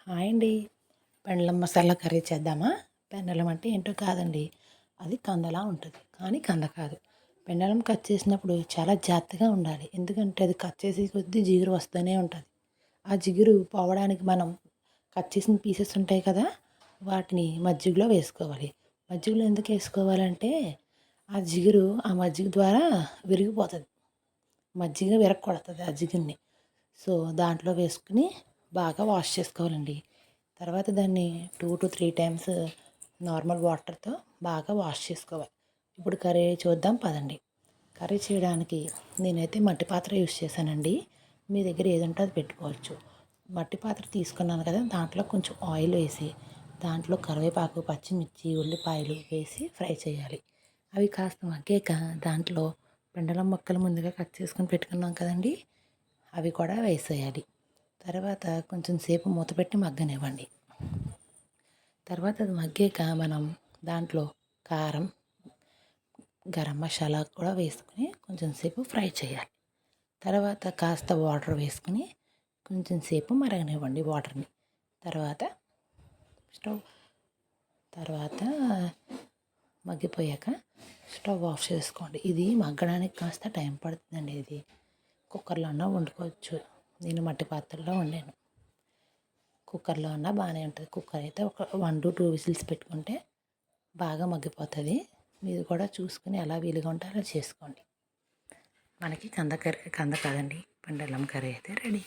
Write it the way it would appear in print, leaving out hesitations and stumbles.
Hi అండి. పెండలం masala curry చేద్దామా? పెండలం అంటే ఏంటో కాదండి. అది కందలా ఉంటుంది. కానీ కంద కాదు. పెండలం కట్ చేసినప్పుడు చాలా జాగ్రత్తగా ఉండాలి. ఎందుకంటే అది కట్ చేసే కొద్దీ జిగురు వస్తూనే ఉంటుంది. ఆ జిగురు పోవడానికి మనం కట్ చేసిన పీసెస్ ఉంటాయి కదా! వాటిని మజ్జిగలో వేసుకోవాలి. మజ్జిగలో ఎందుకు వేసుకోవాలంటే ఆ జిగురు ఆ మజ్జిగ ద్వారా విరిగిపోతుంది. మజ్జిగ విరగకొడుతుంది ఆ జిగురుని. సో, దాంట్లో వేసుకుని బాగా వాష్ చేసుకోవాలండి. తర్వాత దాన్ని 2-3 టైమ్స్ నార్మల్ వాటర్‌తో బాగా వాష్ చేసుకోవాలి. ఇప్పుడు కర్రీ చూద్దాం పదండి. కర్రీ చేయడానికి నేనైతే మట్టి పాత్ర యూజ్ చేశానండి. మీ దగ్గర ఏదుంటే అది పెట్టుకోవచ్చు. మట్టి పాత్ర తీసుకున్నాను కదా! దాంట్లో కొంచెం ఆయిల్ వేసి, దాంట్లో కరివేపాకు, పచ్చిమిర్చి, ఉల్లిపాయలు వేసి ఫ్రై చేయాలి. అవి కాస్త మగ్గాక దాంట్లో పెండలం ముక్కలు ముందుగా కట్ చేసుకొని పెట్టుకున్నాం కదండీ! అవి కూడా వేసేయాలి. తర్వాత కొంచెం సేపు మూత పెట్టి మగ్గనివ్వండి. తర్వాత అది మగ్గాక మనం దాంట్లో కారం, గరం మసాలా కూడా వేసుకొని కొంచెం సేపు ఫ్రై చేయాలి. తర్వాత కాస్త వాటర్ వేసుకొని కొంచెం సేపు మరగనివ్వండి వాటర్ని. తర్వాత స్టవ్ తర్వాత మగ్గిపోయాక స్టవ్ ఆఫ్ చేసుకోండి. ఇది మగ్గడానికి కాస్త టైం పడుతుందండి. ఇది కుక్కర్లో అన్నా వండుకోవచ్చు. నేను మట్టి పాత్రలో వండాను. కుక్కర్లో అన్నా బాగానే ఉంటుంది. కుక్కర్ అయితే ఒక 1-2 విజిల్స్ పెట్టుకుంటే బాగా మగ్గిపోతుంది. మీరు కూడా చూసుకుని ఎలా వీలుగా ఉంటే అలా చేసుకోండి. మనకి కంద కర్రీ కంద కాదండి పెండలం కర్రీ అయితే రెడీ.